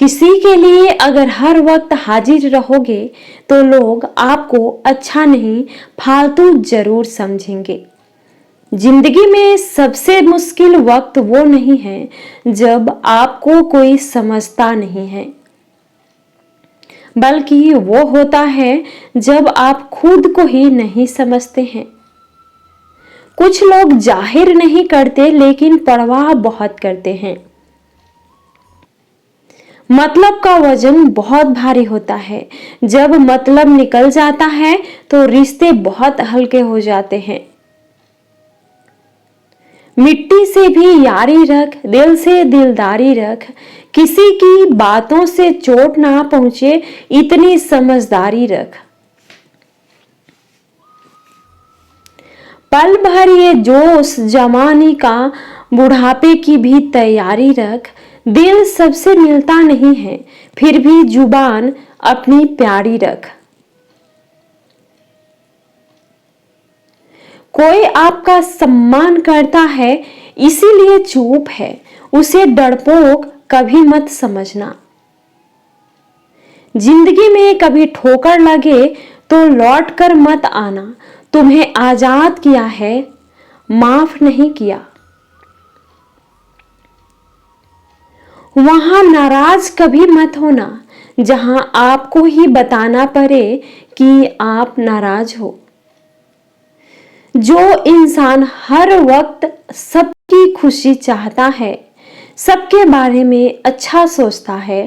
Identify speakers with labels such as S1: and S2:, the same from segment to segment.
S1: किसी के लिए अगर हर वक्त हाजिर रहोगे तो लोग आपको अच्छा नहीं, फालतू जरूर समझेंगे। जिंदगी में सबसे मुश्किल वक्त वो नहीं है जब आपको कोई समझता नहीं है, बल्कि वो होता है जब आप खुद को ही नहीं समझते हैं। कुछ लोग जाहिर नहीं करते लेकिन परवाह बहुत करते हैं। मतलब का वजन बहुत भारी होता है। जब मतलब निकल जाता है तो रिश्ते बहुत हल्के हो जाते हैं। मिट्टी से भी यारी रख, दिल से दिलदारी रख, किसी की बातों से चोट ना पहुंचे इतनी समझदारी रख। पल भर ये जोश जवानी का, बुढ़ापे की भी तैयारी रख। दिल सबसे मिलता नहीं है, फिर भी जुबान अपनी प्यारी रख। कोई आपका सम्मान करता है इसीलिए चुप है, उसे डरपोक कभी मत समझना। जिंदगी में कभी ठोकर लगे तो लौट कर मत आना। तुम्हें आजाद किया है, माफ नहीं किया। वहां नाराज कभी मत होना जहां आपको ही बताना पड़े कि आप नाराज हो। जो इंसान हर वक्त सबकी खुशी चाहता है, सबके बारे में अच्छा सोचता है,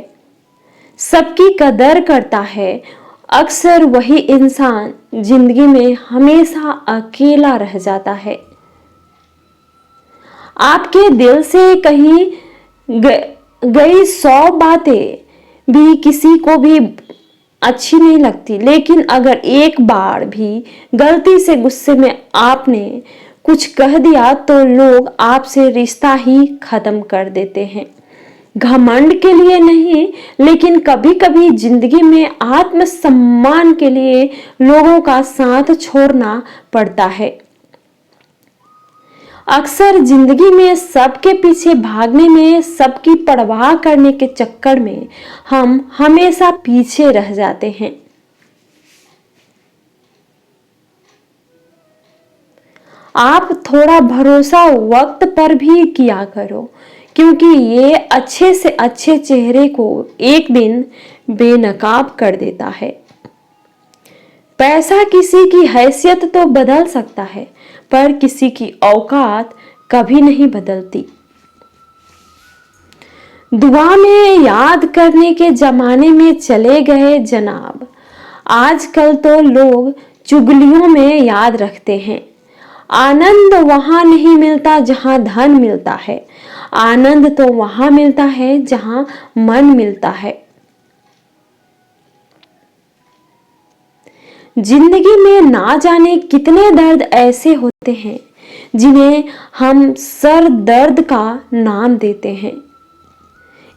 S1: सबकी कदर करता है, अक्सर वही इंसान जिंदगी में हमेशा अकेला रह जाता है। आपके दिल से कहीं गई 100 बातें भी किसी को भी अच्छी नहीं लगती, लेकिन अगर एक बार भी गलती से गुस्से में आपने कुछ कह दिया तो लोग आपसे रिश्ता ही खत्म कर देते हैं। घमंड के लिए नहीं, लेकिन कभी कभी जिंदगी में आत्मसम्मान के लिए लोगों का साथ छोड़ना पड़ता है। अक्सर जिंदगी में सबके पीछे भागने में, सबकी परवाह करने के चक्कर में हम हमेशा पीछे रह जाते हैं। आप थोड़ा भरोसा वक्त पर भी किया करो, क्योंकि ये अच्छे से अच्छे चेहरे को एक दिन बेनकाब कर देता है। पैसा किसी की हैसियत तो बदल सकता है, पर किसी की औकात कभी नहीं बदलती। दुआ में याद करने के जमाने में चले गए जनाब। आजकल तो लोग चुगलियों में याद रखते हैं। आनंद वहां नहीं मिलता जहां धन मिलता है, आनंद तो वहां मिलता है जहां मन मिलता है। जिंदगी में ना जाने कितने दर्द ऐसे होते हैं जिन्हें हम सर दर्द का नाम देते हैं।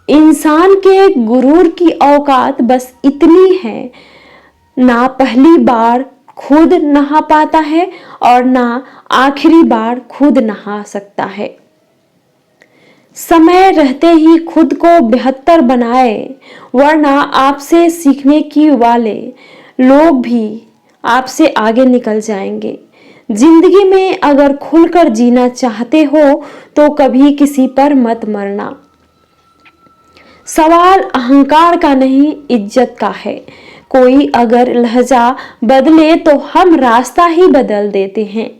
S1: इंसान के गुरूर की औकात बस इतनी है, ना पहली बार खुद नहा पाता है और ना आखिरी बार खुद नहा सकता है। समय रहते ही खुद को बेहतर बनाए, वरना आपसे सीखने की वाले लोग भी आपसे आगे निकल जाएंगे। जिंदगी में अगर खुलकर जीना चाहते हो तो कभी किसी पर मत मरना। सवाल अहंकार का नहीं, इज्जत का है। कोई अगर लहजा बदले तो हम रास्ता ही बदल देते हैं।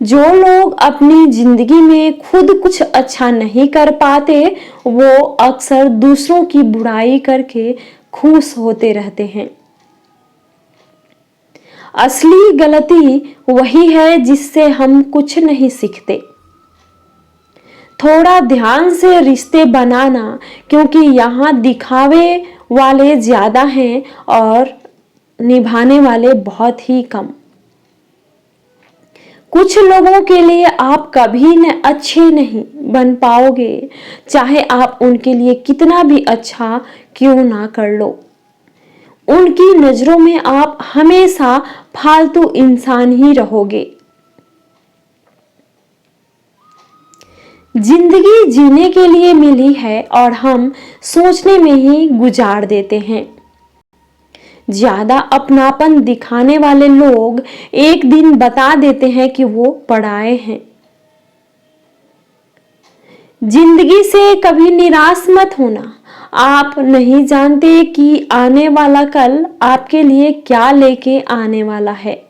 S1: जो लोग अपनी जिंदगी में खुद कुछ अच्छा नहीं कर पाते, वो अक्सर दूसरों की बुराई करके खुश होते रहते हैं। असली गलती वही है जिससे हम कुछ नहीं सीखते। थोड़ा ध्यान से रिश्ते बनाना, क्योंकि यहाँ दिखावे वाले ज्यादा हैं और निभाने वाले बहुत ही कम। कुछ लोगों के लिए आप कभी न अच्छे नहीं बन पाओगे, चाहे आप उनके लिए कितना भी अच्छा क्यों ना कर लो। उनकी नजरों में आप हमेशा फालतू इंसान ही रहोगे। जिंदगी जीने के लिए मिली है और हम सोचने में ही गुजार देते हैं। ज्यादा अपनापन दिखाने वाले लोग एक दिन बता देते हैं कि वो पराए हैं। जिंदगी से कभी निराश मत होना। आप नहीं जानते कि आने वाला कल आपके लिए क्या लेके आने वाला है।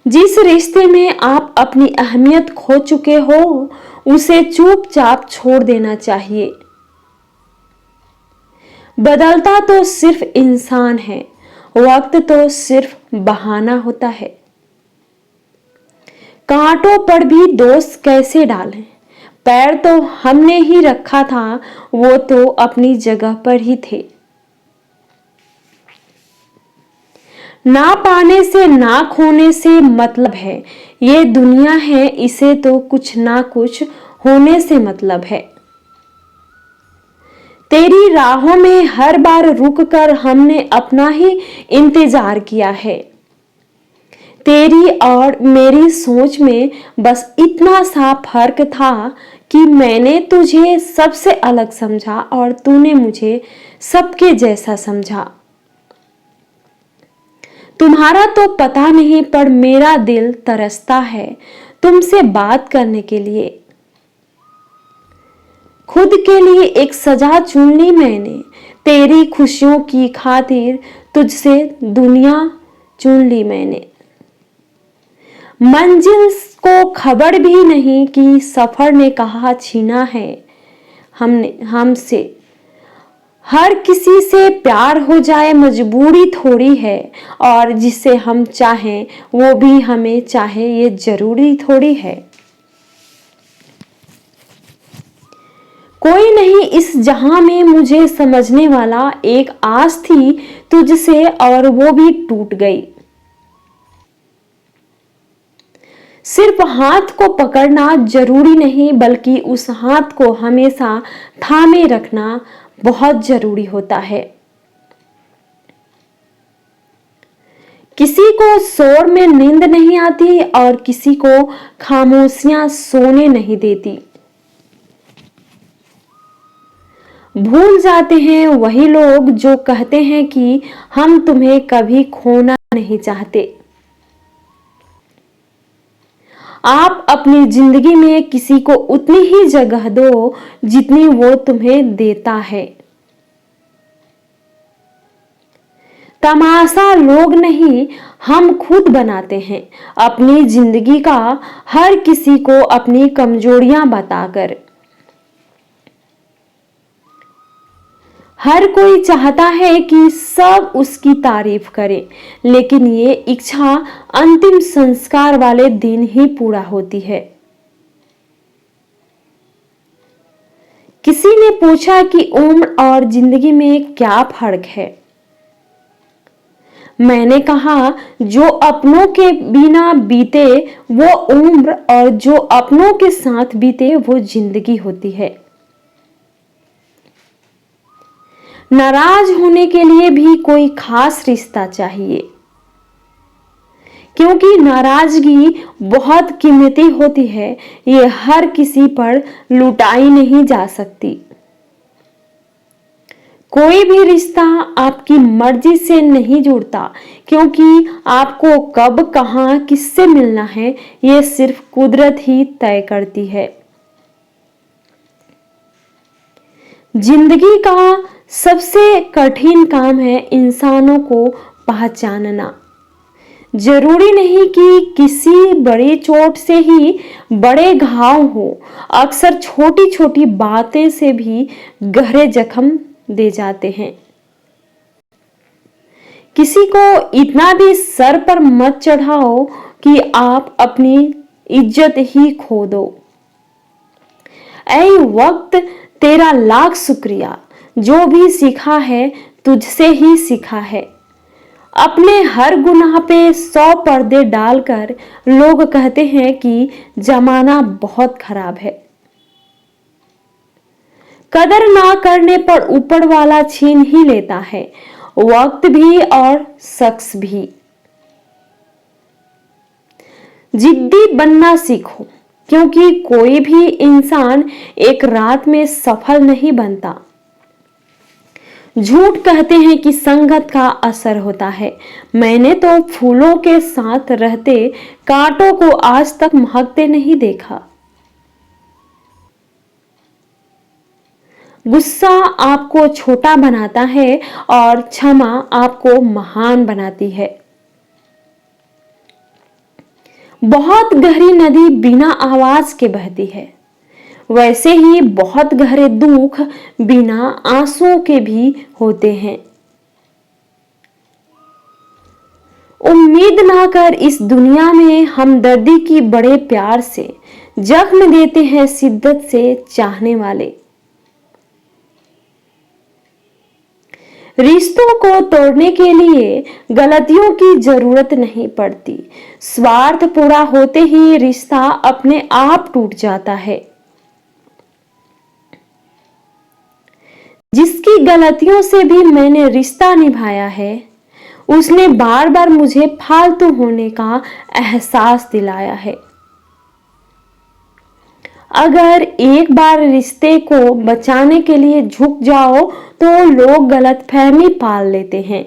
S1: जिस रिश्ते में आप अपनी अहमियत खो चुके हो उसे चुपचाप छोड़ देना चाहिए। बदलता तो सिर्फ इंसान है, वक्त तो सिर्फ बहाना होता है। कांटों पर भी दोष कैसे डालें, पैर तो हमने ही रखा था, वो तो अपनी जगह पर ही थे। ना पाने से ना खोने से मतलब है, ये दुनिया है इसे तो कुछ ना कुछ होने से मतलब है। तेरी राहों में हर बार रुककर हमने अपना ही इंतजार किया है। तेरी और मेरी सोच में बस इतना सा फर्क था कि मैंने तुझे सबसे अलग समझा और तूने मुझे सबके जैसा समझा। तुम्हारा तो पता नहीं पर मेरा दिल तरसता है तुमसे बात करने के लिए। खुद के लिए एक सजा चुन ली मैंने, तेरी खुशियों की खातिर तुझसे दुनिया चुन ली मैंने। मंजिल को खबर भी नहीं कि सफर ने कहा छीना है हमने हमसे। हर किसी से प्यार हो जाए मजबूरी थोड़ी है, और जिसे हम चाहें वो भी हमें चाहे ये जरूरी थोड़ी है। कोई नहीं इस जहां में मुझे समझने वाला, एक आस थी तुझसे और वो भी टूट गई। सिर्फ हाथ को पकड़ना जरूरी नहीं बल्कि उस हाथ को हमेशा थामे रखना बहुत जरूरी होता है। किसी को शोर में नींद नहीं आती और किसी को खामोशियां सोने नहीं देती। भूल जाते हैं वही लोग जो कहते हैं कि हम तुम्हें कभी खोना नहीं चाहते। आप अपनी जिंदगी में किसी को उतनी ही जगह दो जितनी वो तुम्हें देता है। तमाशा लोग नहीं, हम खुद बनाते हैं अपनी जिंदगी का, हर किसी को अपनी कमजोरियां बताकर। हर कोई चाहता है कि सब उसकी तारीफ करे, लेकिन ये इच्छा अंतिम संस्कार वाले दिन ही पूरा होती है। किसी ने पूछा कि उम्र और जिंदगी में क्या फर्क है। मैंने कहा जो अपनों के बिना बीते वो उम्र और जो अपनों के साथ बीते वो जिंदगी होती है। नाराज होने के लिए भी कोई खास रिश्ता चाहिए, क्योंकि नाराजगी बहुत कीमती होती है, ये हर किसी पर लुटाई नहीं जा सकती। कोई भी रिश्ता आपकी मर्जी से नहीं जुड़ता, क्योंकि आपको कब कहां किससे मिलना है ये सिर्फ कुदरत ही तय करती है। जिंदगी का सबसे कठिन काम है इंसानों को पहचानना। जरूरी नहीं कि किसी बड़ी चोट से ही बड़े घाव हो, अक्सर छोटी छोटी बातें से भी गहरे जख्म दे जाते हैं। किसी को इतना भी सर पर मत चढ़ाओ कि आप अपनी इज्जत ही खो दो। ऐ वक्त तेरा लाख शुक्रिया, जो भी सीखा है तुझसे ही सीखा है। अपने हर गुनाह पे 100 पर्दे डालकर लोग कहते हैं कि जमाना बहुत खराब है। कदर ना करने पर ऊपर वाला छीन ही लेता है, वक्त भी और शख्स भी। जिद्दी बनना सीखो, क्योंकि कोई भी इंसान एक रात में सफल नहीं बनता। झूठ कहते हैं कि संगत का असर होता है। मैंने तो फूलों के साथ रहते कांटों को आज तक महकते नहीं देखा। गुस्सा आपको छोटा बनाता है और क्षमा आपको महान बनाती है। बहुत गहरी नदी बिना आवाज के बहती है, वैसे ही बहुत गहरे दुख बिना आंसुओं के भी होते हैं। उम्मीद ना कर इस दुनिया में हमदर्दी की बड़े प्यार से जख्म देते हैं शिद्दत से चाहने वाले। रिश्तों को तोड़ने के लिए गलतियों की जरूरत नहीं पड़ती। स्वार्थ पूरा होते ही रिश्ता अपने आप टूट जाता है। जिसकी गलतियों से भी मैंने रिश्ता निभाया है, उसने बार बार मुझे फालतू होने का एहसास दिलाया है। अगर एक बार रिश्ते को बचाने के लिए झुक जाओ तो लोग गलतफहमी पाल लेते हैं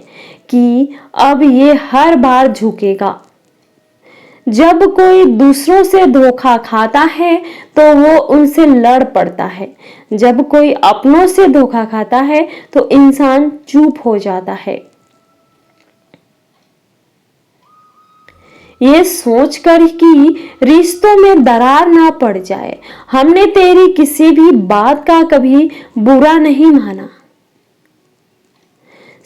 S1: कि अब ये हर बार झुकेगा। जब कोई दूसरों से धोखा खाता है तो वो उनसे लड़ पड़ता है। जब कोई अपनों से धोखा खाता है तो इंसान चुप हो जाता है। ये सोचकर कि रिश्तों में दरार ना पड़ जाए, हमने तेरी किसी भी बात का कभी बुरा नहीं माना।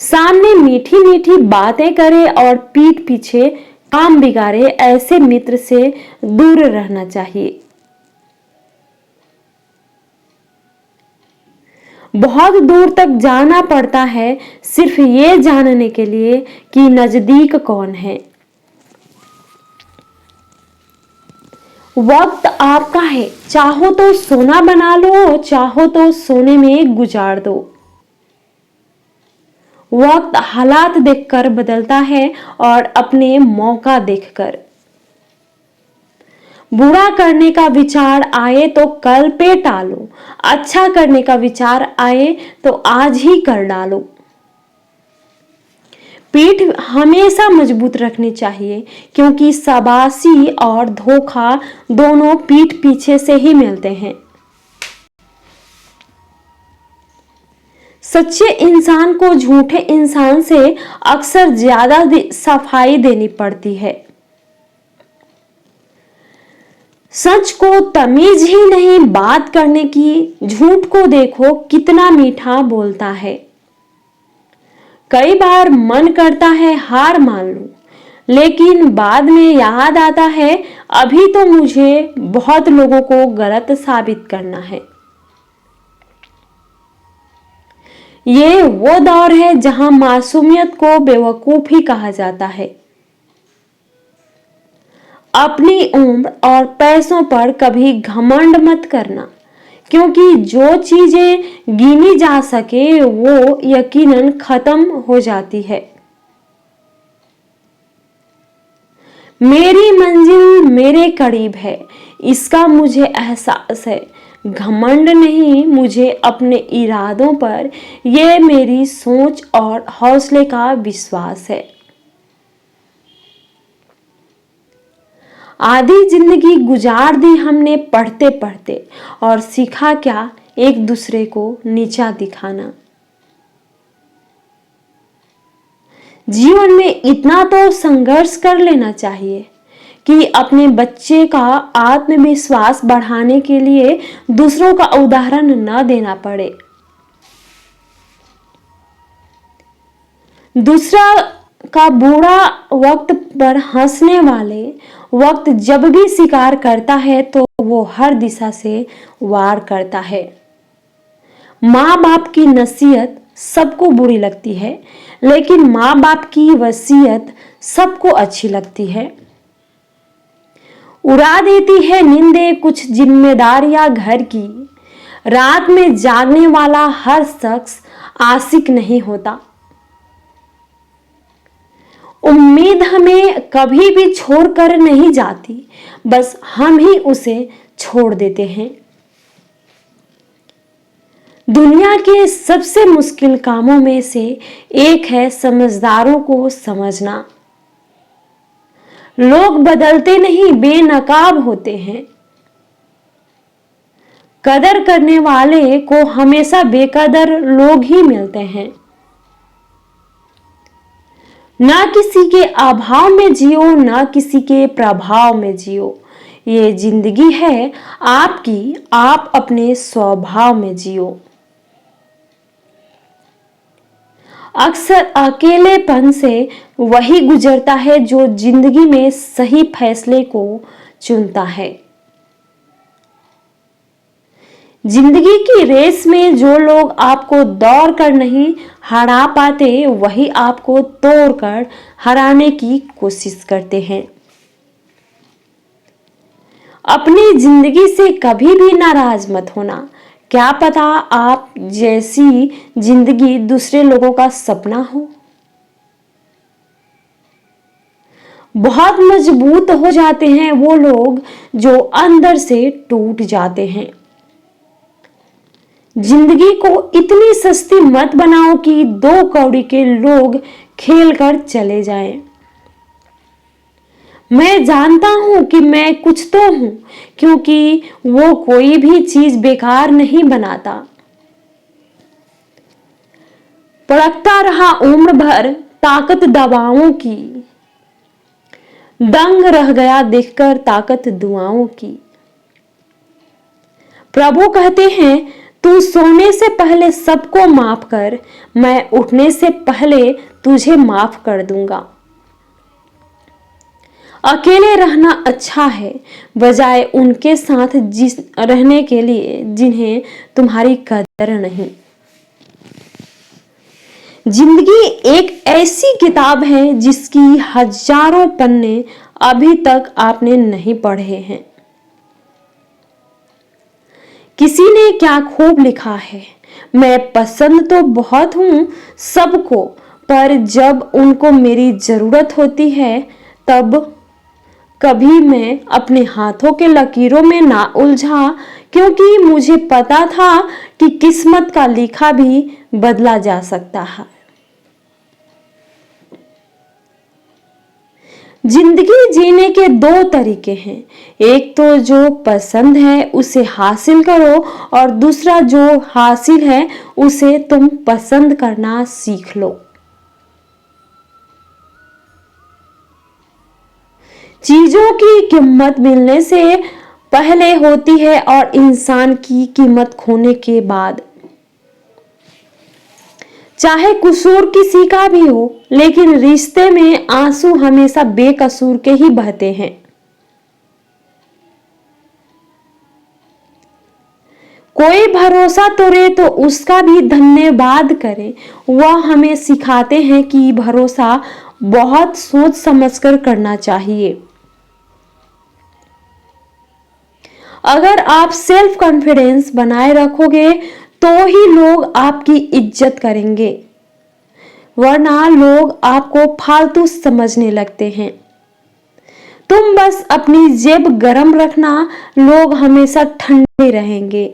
S1: सामने मीठी मीठी बातें करे और पीठ पीछे काम बिगाड़े, ऐसे मित्र से दूर रहना चाहिए। बहुत दूर तक जाना पड़ता है सिर्फ ये जानने के लिए कि नजदीक कौन है। वक्त आपका है, चाहो तो सोना बना लो, चाहो तो सोने में गुजार दो। वक्त हालात देखकर बदलता है और अपने मौका देखकर। बुरा करने का विचार आए तो कल पे टालो, अच्छा करने का विचार आए तो आज ही कर डालो। पीठ हमेशा मजबूत रखनी चाहिए, क्योंकि शाबाशी और धोखा दोनों पीठ पीछे से ही मिलते हैं। सच्चे इंसान को झूठे इंसान से अक्सर ज्यादा सफाई देनी पड़ती है। सच को तमीज ही नहीं बात करने की, झूठ को देखो कितना मीठा बोलता है। कई बार मन करता है हार मान लूं, लेकिन बाद में याद आता है अभी तो मुझे बहुत लोगों को गलत साबित करना है। ये वो दौर है जहां मासूमियत को बेवकूफी कहा जाता है। अपनी उम्र और पैसों पर कभी घमंड मत करना, क्योंकि जो चीजें गिनी जा सके वो यकीनन खत्म हो जाती है। मेरी मंजिल मेरे करीब है, इसका मुझे एहसास है। घमंड नहीं, मुझे अपने इरादों पर ये मेरी सोच और हौसले का विश्वास है। आधी जिंदगी गुजार दी हमने पढ़ते पढ़ते, और सीखा क्या, एक दूसरे को नीचा दिखाना। जीवन में इतना तो संघर्ष कर लेना चाहिए कि अपने बच्चे का आत्मविश्वास बढ़ाने के लिए दूसरों का उदाहरण न देना पड़े। दूसरा का बुरा वक्त पर हंसने वाले वक्त जब भी शिकार करता है तो वो हर दिशा से वार करता है। माँ बाप की नसीहत सबको बुरी लगती है, लेकिन माँ बाप की वसीयत सबको अच्छी लगती है। उड़ा देती है नींदें कुछ जिम्मेदारियां घर की। रात में जागने वाला हर शख्स आशिक नहीं होता। उम्मीद हमें कभी भी छोड़कर नहीं जाती, बस हम ही उसे छोड़ देते हैं। दुनिया के सबसे मुश्किल कामों में से एक है समझदारों को समझना। लोग बदलते नहीं, बेनकाब होते हैं। कदर करने वाले को हमेशा बेकदर लोग ही मिलते हैं। ना किसी के अभाव में जियो, ना किसी के प्रभाव में जियो। ये जिंदगी है आपकी, आप अपने स्वभाव में जियो। अक्सर अकेलेपन से वही गुजरता है जो जिंदगी में सही फैसले को चुनता है। जिंदगी की रेस में जो लोग आपको दौड़ कर नहीं हरा पाते, वही आपको तोड़कर हराने की कोशिश करते हैं। अपनी जिंदगी से कभी भी नाराज मत होना। क्या पता आप जैसी जिंदगी दूसरे लोगों का सपना हो। बहुत मजबूत हो जाते हैं वो लोग जो अंदर से टूट जाते हैं। जिंदगी को इतनी सस्ती मत बनाओ कि 2 कौड़ी के लोग खेल कर चले जाएं। मैं जानता हूं कि मैं कुछ तो हूं, क्योंकि वो कोई भी चीज बेकार नहीं बनाता। पड़कता रहा उम्र भर ताकत दवाओं की, दंग रह गया देखकर ताकत दुआओं की। प्रभु कहते हैं, तू सोने से पहले सबको माफ कर, मैं उठने से पहले तुझे माफ कर दूंगा। अकेले रहना अच्छा है, बजाय उनके साथ रहने के लिए जिन्हें तुम्हारी कदर नहीं। जिंदगी एक ऐसी किताब है जिसकी हजारों पन्ने अभी तक आपने नहीं पढ़े हैं। किसी ने क्या खूब लिखा है, मैं पसंद तो बहुत हूं सबको, पर जब उनको मेरी जरूरत होती है तब कभी मैं अपने हाथों के लकीरों में ना उलझा, क्योंकि मुझे पता था कि किस्मत का लिखा भी बदला जा सकता है। जिंदगी जीने के 2 तरीके हैं, एक तो जो पसंद है उसे हासिल करो, और दूसरा जो हासिल है उसे तुम पसंद करना सीख लो। चीजों की कीमत मिलने से पहले होती है और इंसान की कीमत खोने के बाद। चाहे कसूर किसी का भी हो, लेकिन रिश्ते में आंसू हमेशा बेकसूर के ही बहते हैं। कोई भरोसा तोड़े तो उसका भी धन्यवाद करें। वह हमें सिखाते हैं कि भरोसा बहुत सोच समझकर करना चाहिए। अगर आप सेल्फ कॉन्फिडेंस बनाए रखोगे तो ही लोग आपकी इज्जत करेंगे, वरना लोग आपको फालतू समझने लगते हैं। तुम बस अपनी जेब गरम रखना, लोग हमेशा ठंडे रहेंगे।